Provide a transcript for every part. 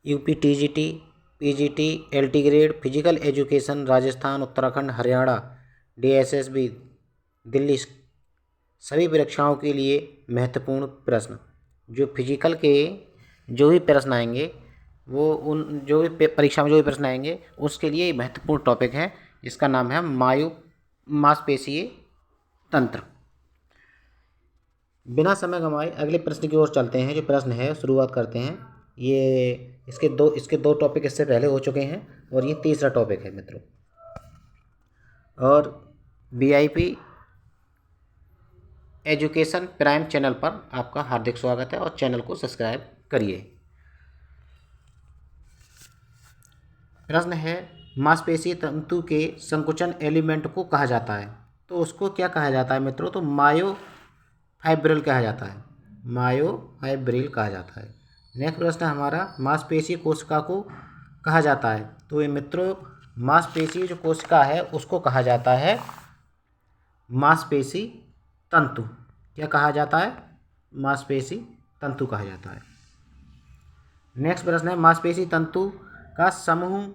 UP TGT, PGT, LT grade, physical education, Rajasthan, Uttarakhand, Haryana, DSSB, Delhi, सभी परीक्षाओं के लिए महत्वपूर्ण प्रश्न। जो फिजिकल के जो भी प्रश्न आएंगे वो उन जो भी परीक्षा में जो भी प्रश्न आएंगे उसके लिए महत्वपूर्ण टॉपिक है, जिसका नाम है मांसपेशीय तंत्र। बिना समय गंवाए अगले प्रश्न की ओर चलते हैं। जो प्रश्न है शुरुआत करते हैं। ये इसके दो टॉपिक इससे पहले हो चुके हैं और ये तीसरा टॉपिक है मित्रों। और वीआईपी एजुकेशन प्राइम चैनल पर आपका हार्दिक स्वागत है और चैनल को सब्सक्राइब करिए। प्रश्न है, मांसपेशीय तंतु के संकुचन एलिमेंट को कहा जाता है, तो उसको क्या कहा जाता है मित्रों? तो मायोफाइब्रिल कहा जाता है। मायोफाइब्रिल कहा जाता है। नेक्स्ट प्रश्न हमारा, मांसपेशीय कोशिका को कहा जाता है, तो ये मित्रों मांसपेशीय जो कोशिका है उसको कहा जाता है मांसपेशी तंतु। क्या कहा जाता है? मांसपेशी तंतु कहा जाता है। नेक्स्ट प्रश्न है, मांसपेशी तंतु का समूह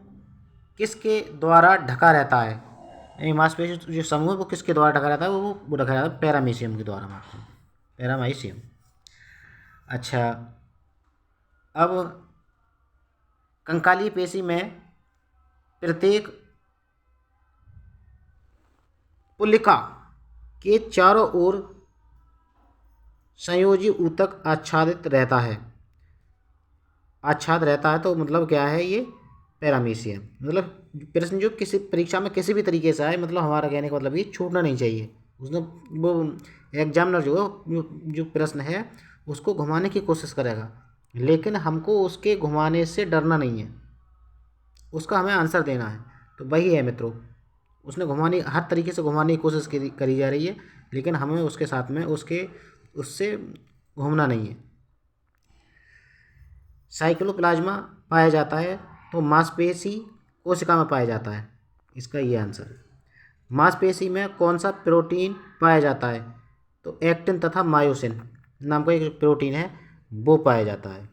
किसके द्वारा ढका रहता है? यानी मांसपेशी जो समूह है वो किसके द्वारा ढका रहता है? वो ढका रहता है पैरामीशियम के द्वारा, पैरामीशियम। अच्छा, अब कंकालीय पेशी में प्रत्येक पुल्लिका के चारों ओर संयोजी ऊतक आच्छादित रहता है। आच्छाद रहता है तो मतलब क्या है? ये पैरामीशियम। मतलब प्रश्न जो किसी परीक्षा में किसी भी तरीके से आए, मतलब हमारा कहने का मतलब ये छूटना नहीं चाहिए। उसने वो एग्जामिनर जो प्रश्न है उसको घुमाने की कोशिश करेगा, लेकिन हमको उसके घुमाने से डरना नहीं है, उसका हमें आंसर देना है। तो वही है मित्रों, उसने हर तरीके से घुमाने की कोशिश करी जा रही है, लेकिन हमें उसके साथ में उससे घूमना नहीं है। साइक्लोप्लाज्मा पाया जाता है तो मांसपेशी कोशिका में पाया जाता है, इसका ये आंसर है। मांसपेशी में कौन सा प्रोटीन पाया जाता है? तो एक्टिन तथा मायोसिन नाम का एक प्रोटीन है वो पाया जाता है।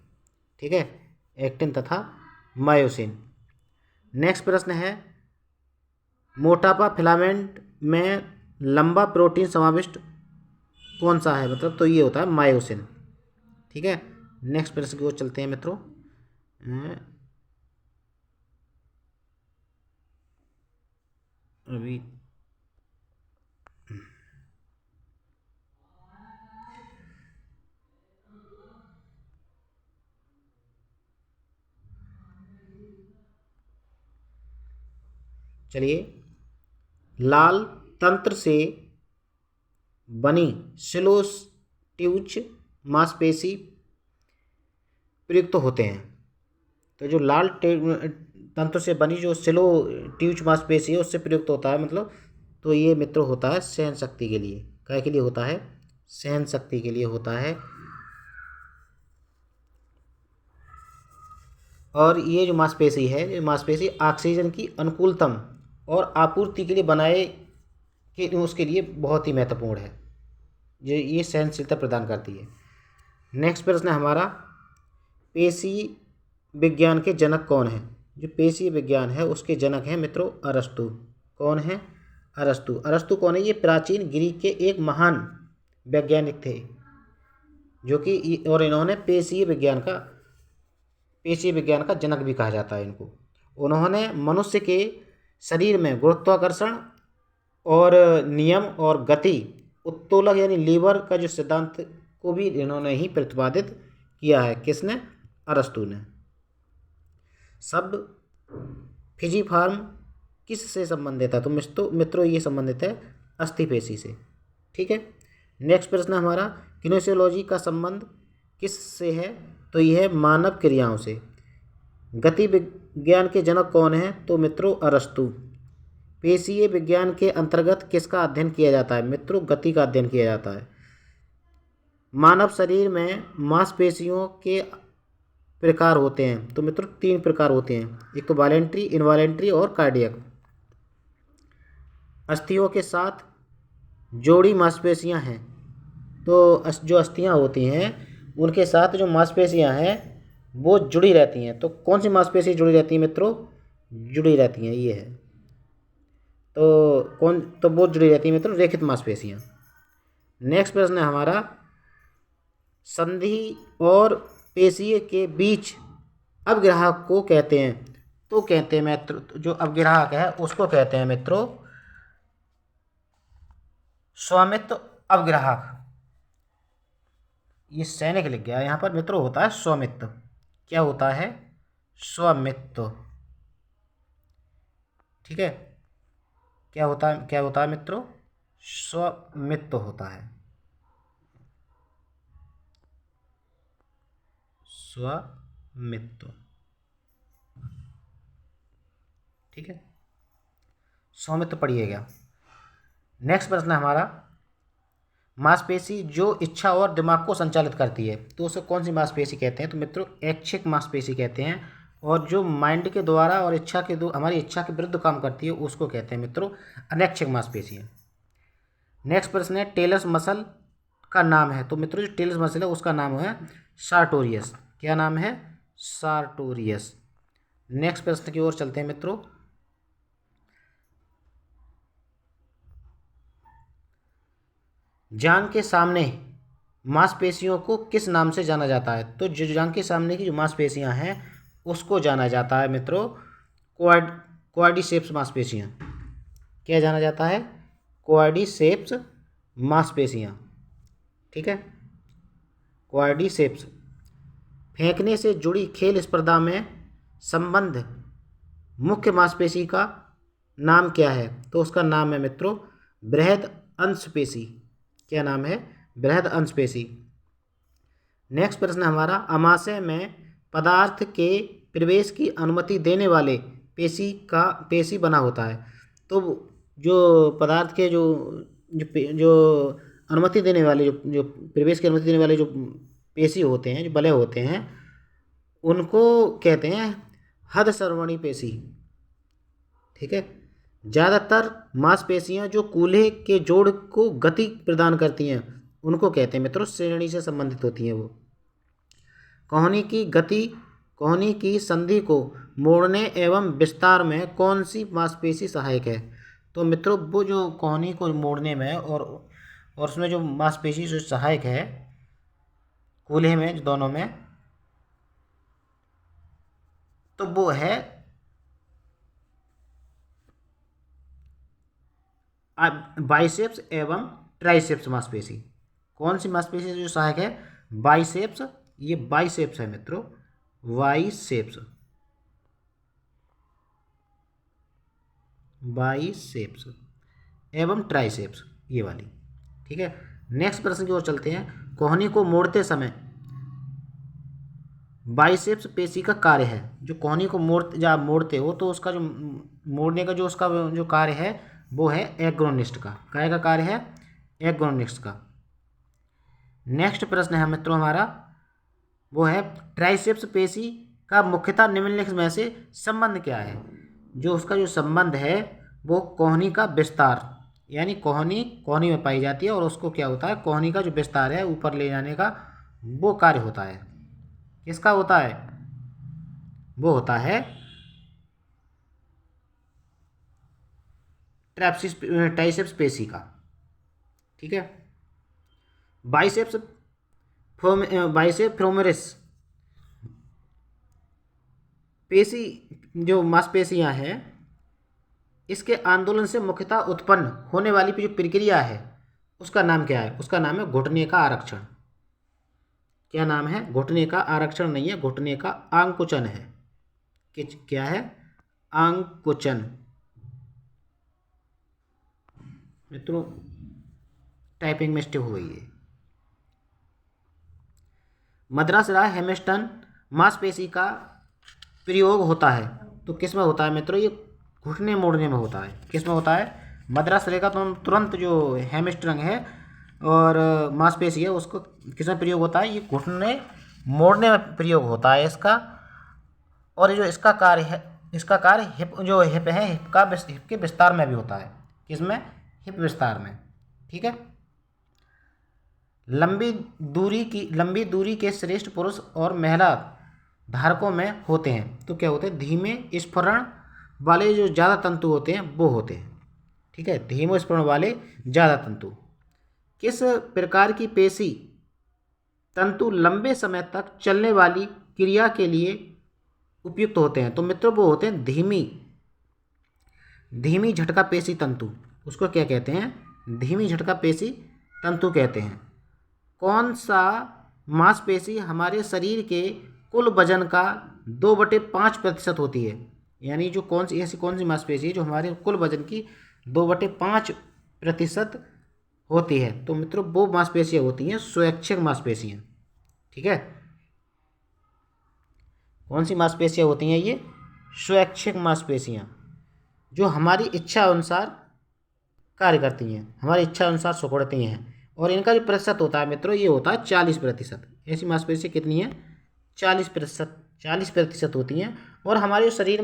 ठीक है, एक्टिन तथा मायोसिन। नेक्स्ट प्रश्न है, मोटापा फिलामेंट में लंबा प्रोटीन समाविष्ट कौन सा है? मतलब तो ये होता है मायोसिन। ठीक है, नेक्स्ट प्रश्न की ओर चलते हैं मित्रों। अभी चलिए, लाल तंत्र से बनी सिलोस ट्यूच मांसपेशी प्रयुक्त होते हैं। तो जो लाल तंत्र से बनी जो सिलो ट्यूच मांसपेशी है उससे प्रयुक्त होता है, मतलब तो ये मित्र होता है सहन शक्ति के लिए। क्या के लिए होता है? सहन शक्ति के लिए होता है। और ये जो मांसपेशी है, ये मांसपेशी ऑक्सीजन की अनुकूलतम और आपूर्ति के लिए बनाए कि उसके लिए बहुत ही महत्वपूर्ण है। ये सहनशीलता प्रदान करती है। नेक्स्ट प्रश्न है हमारा, पेशी विज्ञान के जनक कौन है? जो पेशी विज्ञान है उसके जनक हैं मित्रों अरस्तु। कौन है? अरस्तु। अरस्तु कौन है? ये प्राचीन ग्रीक के एक महान वैज्ञानिक थे, जो कि और इन्होंने पेशी विज्ञान का जनक भी कहा जाता है इनको। उन्होंने मनुष्य के शरीर में गुरुत्वाकर्षण और नियम और गति उत्तोलक यानी लीवर का जो सिद्धांत को भी इन्होंने ही प्रतिपादित किया है। किसने? अरस्तु ने। शब्द फिजीफार्म किस से संबंधित है? तो मित्रों ये संबंधित है अस्थिपेशी से। ठीक है, नेक्स्ट प्रश्न हमारा, किनेसियोलॉजी का संबंध किस से है? तो यह है मानव क्रियाओं से। गति विज्ञान के जनक कौन है? तो मित्रों अरस्तु। पेशीय विज्ञान के अंतर्गत किसका अध्ययन किया जाता है? मित्रों गति का अध्ययन किया जाता है। मानव शरीर में मांसपेशियों के प्रकार होते हैं, तो मित्रों 3 प्रकार होते हैं, एक तो वॉलेंट्री, इनवॉलेंट्री और कार्डियक। अस्थियों के साथ जोड़ी मांसपेशियां हैं, तो जो अस्थियां होती हैं उनके साथ जो मांसपेशियां हैं वो जुड़ी रहती हैं। तो कौन सी मांसपेशी जुड़ी रहती है मित्रों? जुड़ी रहती हैं, ये है। तो वो जुड़ी रहती है मित्रों, रेखित मांसपेशियाँ। नेक्स्ट प्रश्न है हमारा, संधि और पेशीय के बीच अपग्राहक को कहते हैं। तो कहते हैं मित्र, जो अपग्राहक है उसको कहते हैं मित्रों स्वामित्व अपग्राहक। ये सैनिक लिख गया यहाँ पर मित्रों, होता है स्वामित्व। क्या होता है? स्वामित्व। ठीक है, क्या होता है मित्रों? स्वामित्व होता है, स्वामित्व। ठीक है, स्वामित्व पढ़िएगा। नेक्स्ट प्रश्न है हमारा, मांसपेशी जो इच्छा और दिमाग को संचालित करती है, तो उसे कौन सी मांसपेशी कहते हैं? तो मित्रों ऐच्छिक मांसपेशी कहते हैं। और जो माइंड के द्वारा और हमारी इच्छा के विरुद्ध काम करती है उसको कहते हैं मित्रों अनैच्छिक मांसपेशियाँ। नेक्स्ट प्रश्न है, टेलर्स मसल का नाम है। तो मित्रों जो टेलर्स मसल है उसका नाम है सार्टोरियस। क्या नाम है? सार्टोरियस। नेक्स्ट प्रश्न की ओर चलते हैं मित्रों, जांघ के सामने मांसपेशियों को किस नाम से जाना जाता है? तो जो जांघ के सामने की जो मांसपेशियां हैं उसको जाना जाता है मित्रों क्वाड्रिसेप्स मांसपेशियां। क्या जाना जाता है? क्वाड्रिसेप्स मांसपेशियां। ठीक है, क्वाड्रिसेप्स। फेंकने से जुड़ी खेल स्पर्धा में संबंध मुख्य मांसपेशी का नाम क्या है? तो उसका नाम है मित्रों बृहद अंशपेशी। क्या नाम है? बृहद अंशपेशी। नेक्स्ट प्रश्न हमारा, अमाशय में पदार्थ के प्रवेश की अनुमति देने वाले पेशी बना होता है। तो जो पदार्थ के जो अनुमति देने वाले जो प्रवेश की अनुमति देने वाले जो पेशी होते हैं, जो बलय होते हैं, उनको कहते हैं हदसर्वणी पेशी। ठीक है, ज़्यादातर मांसपेशियां जो कूल्हे के जोड़ को गति प्रदान करती हैं उनको कहते हैं मित्रों श्रेणी से संबंधित होती हैं वो। कोहनी की संधि को मोड़ने एवं विस्तार में कौन सी मांसपेशी सहायक है? तो मित्रों वो जो कोहनी को मोड़ने में और उसमें जो मांसपेशी जो सहायक है कूल्हे में दोनों में, तो वो है बाइसेप्स एवं ट्राइसेप्स मांसपेशी। कौन सी मांसपेशी जो सहायक है? बाइसेप्स, ये बाइसेप्स है मित्रों, बाइसेप्स एवं ट्राइसेप्स, ये वाली। ठीक है, नेक्स्ट प्रश्न की ओर चलते हैं, कोहनी को मोड़ते समय बाइसेप्स पेशी का कार्य है। जो कोहनी को जब आप मोड़ते हो तो उसका जो मोड़ने का जो उसका जो कार्य है वो है एग्रोनिस्ट का। काय का कार्य है? एग्रोनिस्ट का। नेक्स्ट प्रश्न है मित्रों हमारा, वो है ट्राइसेप्स पेशी का मुख्यतः निम्नलिखित में से संबंध क्या है? जो उसका जो संबंध है वो कोहनी का विस्तार, यानी कोहनी में पाई जाती है और उसको क्या होता है? कोहनी का जो विस्तार है ऊपर ले जाने का वो कार्य होता है। किसका होता है? वो होता है ट्राइसेप्स पेशी का। ठीक है, बाइसेप्स फ्रोमरिस पेशी जो मांसपेशियां हैं इसके आंदोलन से मुख्यतः उत्पन्न होने वाली जो प्रक्रिया है उसका नाम क्या है? उसका नाम है घुटने का आरक्षण। क्या नाम है? घुटने का आरक्षण नहीं है, घुटने का आंकुचन है। क्या है? आंकुचन। मित्रों टाइपिंग मिस्टेक हो गई है। मद्रासराय हेमिस्टन मांसपेशी का प्रयोग होता है तो किस में होता है मित्रों? ये घुटने मोड़ने में होता है। किस में होता है? मद्रासराय का तो तुरंत जो हेमिस्ट्रंग है और मांसपेशी है उसको किस में प्रयोग होता है? ये घुटने मोड़ने में प्रयोग होता है इसका। और जो इसका कार्य है, इसका कार्य हिप है, हिप के विस्तार में भी होता है। किसमें? हिप विस्तार में। ठीक है, लंबी दूरी के श्रेष्ठ पुरुष और महिला धारकों में होते हैं। तो क्या होते हैं, धीमे स्फुरण वाले जो ज़्यादा तंतु होते हैं वो होते हैं। ठीक है, धीमे स्फुरण वाले ज़्यादा तंतु। किस प्रकार की पेशी तंतु लंबे समय तक चलने वाली क्रिया के लिए उपयुक्त होते हैं? तो मित्रों वो होते हैं धीमी धीमी झटका पेशी तंतु। उसको क्या कहते हैं, धीमी झटका पेशी तंतु कहते हैं। कौन सा मांसपेशी हमारे शरीर के कुल वजन का 2/5% होती है? यानी जो कौन सी मांसपेशी है जो हमारे कुल वजन की 2/5% होती है? तो मित्रों वो मांसपेशियाँ होती हैं स्वैच्छिक मांसपेशियाँ। ठीक है, कौन सी मांसपेशियाँ होती हैं ये? स्वैच्छिक मांसपेशियाँ, जो हमारी इच्छा अनुसार कार्य करती हैं, हमारी इच्छा अनुसार सिकुड़ती हैं। और इनका जो प्रतिशत होता है मित्रों, ये होता है 40%। ऐसी मांसपेशियाँ कितनी है? 40% होती हैं। और हमारे शरीर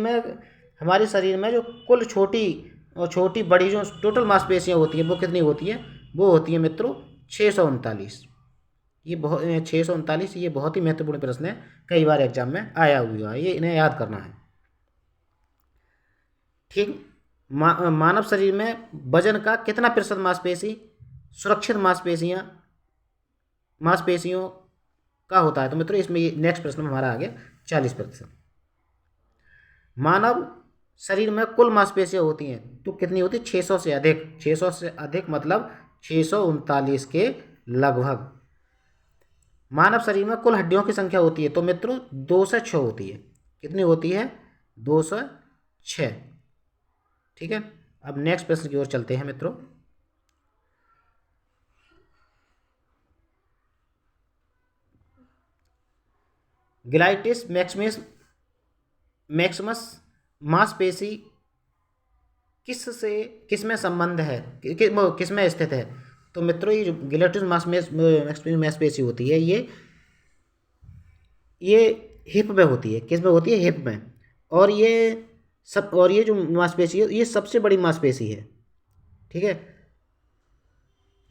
में जो कुल छोटी और छोटी बड़ी जो टोटल मांसपेशियाँ होती हैं वो कितनी होती है? वो होती है मित्रों 639। ये 639, ये बहुत ही महत्वपूर्ण प्रश्न है, कई बार एग्जाम में आया हुआ है, ये इन्हें याद करना है। ठीक, मानव शरीर में वजन का कितना प्रतिशत मांसपेशी सुरक्षित मांसपेशियों का होता है? तो मित्रों इसमें नेक्स्ट प्रश्न में हमारा आ गया 40%। मानव शरीर में कुल मांसपेशियां होती हैं तो कितनी होती है? 600 से अधिक। 600 से अधिक मतलब 639 के लगभग। मानव शरीर में कुल हड्डियों की संख्या होती है तो मित्रों 206 होती है। कितनी होती है? 206। ठीक है, अब नेक्स्ट प्रश्न की ओर चलते हैं मित्रों। ग्लाइटिस मैक्सिमस मांसपेशी किसमें संबंध है, किसमें स्थित है? तो मित्रों ये जो ग्लाइटिस मांसपेशी होती है ये हिप में होती है। किस में होती है? हिप में। और ये जो मांसपेशी है ये सबसे बड़ी मांसपेशी है। ठीक है,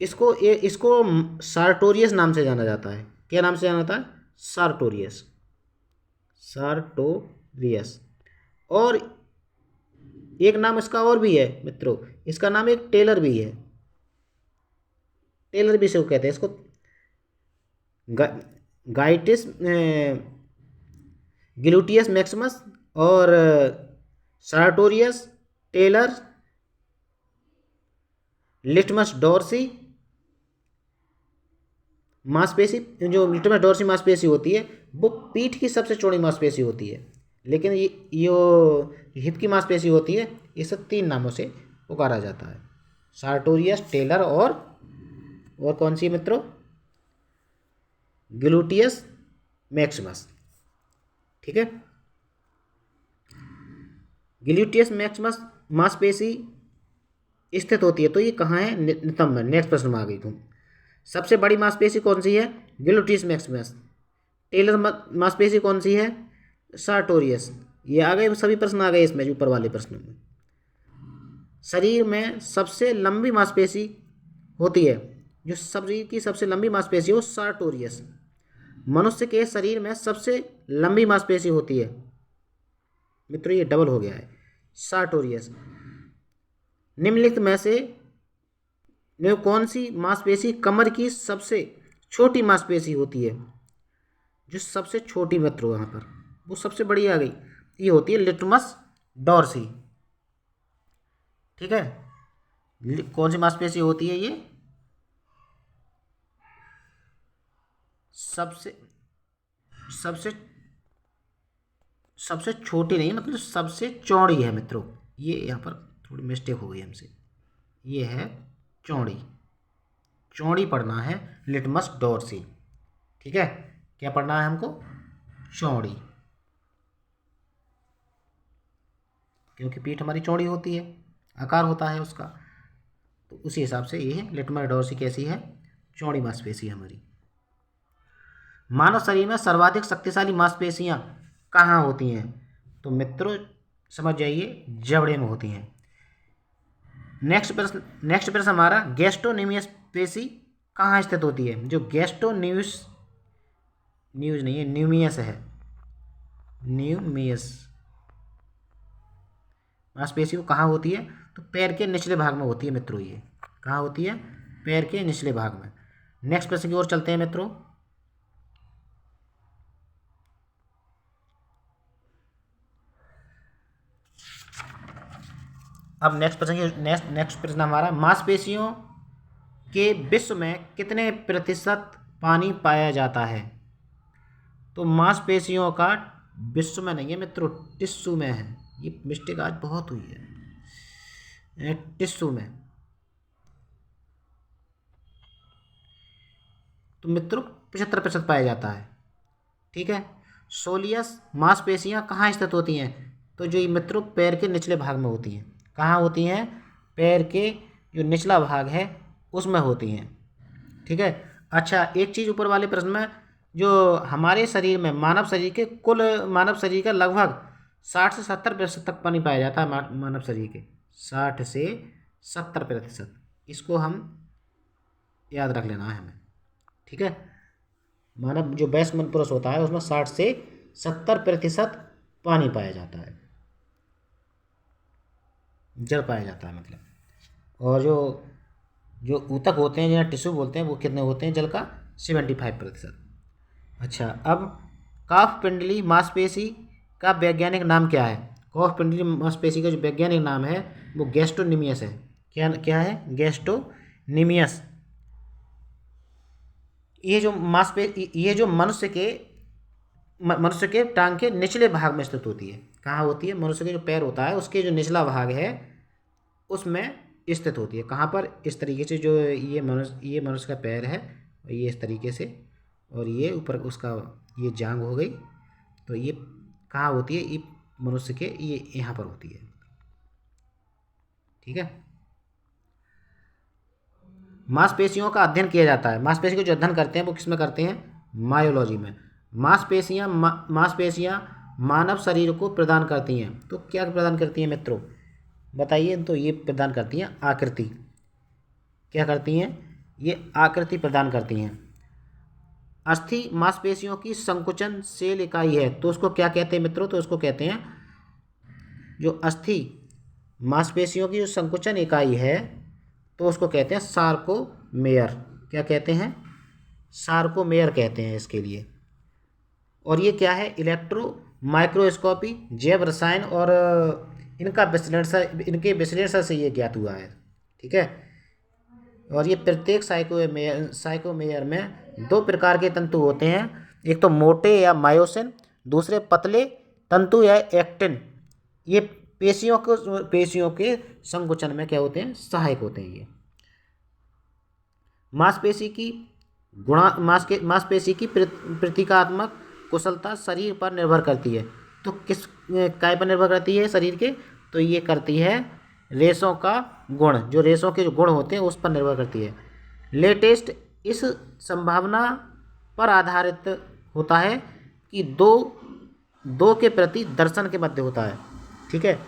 इसको सार्टोरियस नाम से जाना जाता है। क्या नाम से जाना जाता है? सार्टोरियस। और एक नाम इसका और भी है मित्रों, इसका नाम एक टेलर भी है। टेलर भी इसको कहते हैं, इसको गाइटिस ग्लूटियस मैक्सिमस और सार्टोरियस, टेलर, लिटमस डॉर्सी मांसपेशी। जो लिटमस डॉर्सी मांसपेशी होती है वो पीठ की सबसे चौड़ी मांसपेशी होती है। लेकिन ये हिप की मांसपेशी होती है, इसे 3 नामों से पुकारा जाता है, सार्टोरियस, टेलर और कौन सी मित्रों? Gluteus Maximus. ठीक है, ग्लूटियस मैक्सिमस मांसपेशी स्थित होती है तो ये कहाँ है? नितंब में। नेक्स्ट प्रश्न में आ गई तुम। सबसे बड़ी मांसपेशी कौन सी है? Gluteus Maximus. टेलर मांसपेशी कौन सी है? सार्टोरियस। ये आ गए, सभी प्रश्न आ गए इसमें, ऊपर वाले प्रश्नों में। शरीर में सबसे लंबी मांसपेशी होती है, जो शरीर की सबसे लंबी मांसपेशी है वो सार्टोरियस। मनुष्य के शरीर में सबसे लंबी मांसपेशी होती है मित्रों, ये डबल हो गया है, सार्टोरियस। निम्नलिखित में से कौन सी मांसपेशी कमर की सबसे छोटी मांसपेशी होती है? जो सबसे छोटी मित्रों यहाँ पर वो सबसे बड़ी आ गई, ये होती है लिटमस डॉर्सी। ठीक है, कौन सी मांसपेशी होती है ये? सबसे छोटी नहीं, मतलब सबसे चौड़ी है मित्रों। ये यहाँ पर थोड़ी मिस्टेक हो गई हमसे, ये है चौड़ी पढ़ना है, लिटमस डॉर्सी। ठीक है, क्या पढ़ना है हमको? चौड़ी, क्योंकि पीठ हमारी चौड़ी होती है, आकार होता है उसका, तो उसी हिसाब से ये है लिटमस डॉर्सी कैसी है? चौड़ी मांसपेशी हमारी। मानव शरीर में सर्वाधिक शक्तिशाली मांसपेशियां कहाँ होती हैं? तो मित्रों समझ जाइए, जबड़े में होती हैं। नेक्स्ट प्रश्न हमारा, गैस्ट्रोनिमियस पेशी कहाँ स्थित होती है? जो गैस्ट्रोनिमियस न्यूज नहीं है, न्यूमियस है। न्यूमियस मांसपेशी कहाँ होती है? तो पैर के निचले भाग में होती है मित्रों। ये कहाँ होती है? पैर के निचले भाग में। नेक्स्ट प्रश्न की ओर चलते हैं मित्रों। अब नेक्स्ट प्रश्न हमारा, मांसपेशियों के विश्व में कितने प्रतिशत पानी पाया जाता है? तो मांसपेशियों का विश्व में नहीं है मित्रों, टिश्यू में है। ये मिस्टेक आज बहुत हुई है, टिश्यू में। तो मित्रों 75% पाया जाता है। ठीक है। सोलियस मांसपेशियां कहाँ स्थित होती हैं? तो जो ये मित्रों पैर के निचले भाग में होती हैं। कहाँ होती हैं? पैर के जो निचला भाग है उसमें होती हैं। ठीक है। अच्छा, एक चीज़ ऊपर वाले प्रश्न में, जो हमारे शरीर में मानव शरीर का लगभग 60 से 70% तक पानी पाया जाता है। मानव शरीर के 60 से 70%, इसको हम याद रख लेना है हमें। ठीक है। मानव जो वयस्क पुरुष होता है उसमें 60 से 70% पानी पाया जाता है, जल पाया जाता है मतलब। और जो ऊतक होते हैं या टिश्यू बोलते हैं वो कितने होते हैं? जल का 75%। अच्छा, अब कॉफ पिंडली मांसपेशी का वैज्ञानिक नाम क्या है? कॉफ पिंडली मांसपेशी का जो वैज्ञानिक नाम है वो गैस्ट्रोनिमियस है। क्या है? गैस्ट्रोनिमियस। ये जो मनुष्य के टांग के निचले भाग में स्थित होती है। कहाँ होती है? मनुष्य के जो पैर होता है उसके जो निचला भाग है उसमें स्थित होती है। कहाँ पर? इस तरीके से, जो ये मनुष्य का पैर है, ये इस तरीके से, और ये ऊपर उसका ये जांघ हो गई। तो ये कहाँ होती है? ये मनुष्य के ये यहाँ पर होती है। ठीक है। मांसपेशियों का अध्ययन किया जाता है। मांसपेशी को जो अध्ययन करते हैं वो किस में करते हैं? मायोलॉजी में। मांसपेशियाँ मानव शरीर को प्रदान करती हैं। तो क्या प्रदान करती हैं मित्रों? बताइए। तो ये प्रदान करती हैं आकृति। क्या करती हैं? ये आकृति प्रदान करती हैं। अस्थि मांसपेशियों की संकुचन सेल इकाई है, तो उसको क्या कहते हैं मित्रों? तो उसको कहते हैं, जो अस्थि मांसपेशियों की जो संकुचन इकाई है तो उसको कहते हैं सार्कोमेयर। क्या कहते हैं? सार्कोमेयर कहते हैं इसके लिए। और ये क्या है? इलेक्ट्रो माइक्रोस्कोपी, जैव रसायन और इनके विश्लेषण से ये ज्ञात हुआ है। ठीक है। और ये प्रत्येक साइकोमेयर में 2 प्रकार के तंतु होते हैं। एक तो मोटे या मायोसिन, दूसरे पतले तंतु या एक्टिन। ये पेशियों के संकुचन में क्या होते हैं? सहायक होते हैं ये। मांसपेशी की प्रतीकात्मक कुशलता शरीर पर निर्भर करती है। तो किस काय पर निर्भर करती है शरीर के? तो ये करती है रेशों का गुण, जो रेशों के जो गुण होते हैं उस पर निर्भर करती है। लेटेस्ट इस संभावना पर आधारित होता है कि दो के प्रति दर्शन के मध्य होता है। ठीक है।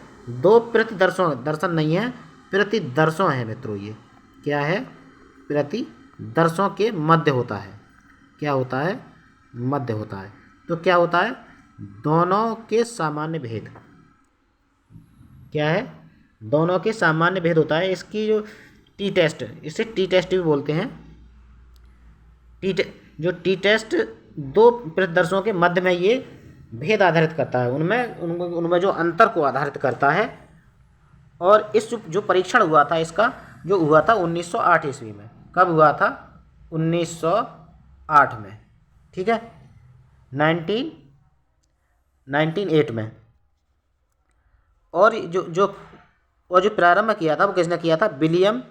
2 प्रति दर्शन नहीं है, प्रति दर्शों है मित्रों। ये क्या है? प्रति दर्शों के मध्य होता है। क्या होता है? मध्य होता है। तो क्या होता है? दोनों के सामान्य भेद। क्या है? दोनों के सामान्य भेद होता है। इसकी जो टी टेस्ट, इसे टी टेस्ट भी बोलते हैं। जो टी टेस्ट 2 प्रतिदर्शों के मध्य में ये भेद आधारित करता है, उनमें जो अंतर को आधारित करता है। और इस जो परीक्षण हुआ था इसका, जो हुआ था 1908 ईस्वी में। कब हुआ था? 1908 में। ठीक है। 1908 में। और जो प्रारंभ किया था वो किसने किया था? विलियम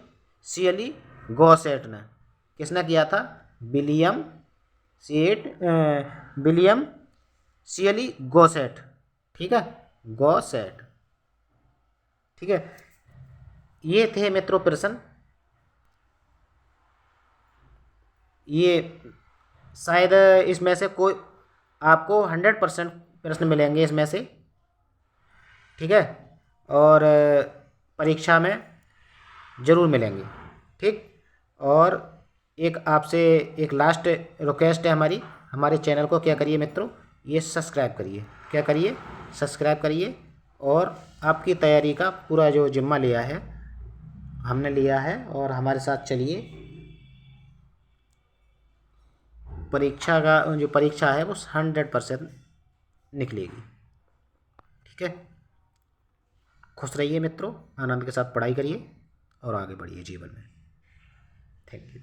सीएली गॉसेट ने। किसने किया था? William Sealy Gosset. ठीक है। गॉसेट। ठीक है। ये थे मित्रों प्रश्न। ये शायद इसमें से कोई आपको 100% प्रश्न मिलेंगे इसमें से। ठीक है। और परीक्षा में ज़रूर मिलेंगे। ठीक। और एक आपसे एक लास्ट रिक्वेस्ट है हमारे चैनल को क्या करिए मित्रों? ये सब्सक्राइब करिए। क्या करिए, सब्सक्राइब करिए और आपकी तैयारी का पूरा जो जिम्मा लिया है हमने लिया है और हमारे साथ चलिए। परीक्षा का जो परीक्षा है वो 100% निकलेगी। ठीक है, खुश रहिए मित्रों, आनंद के साथ पढ़ाई करिए और आगे बढ़िए जीवन में। Thank you.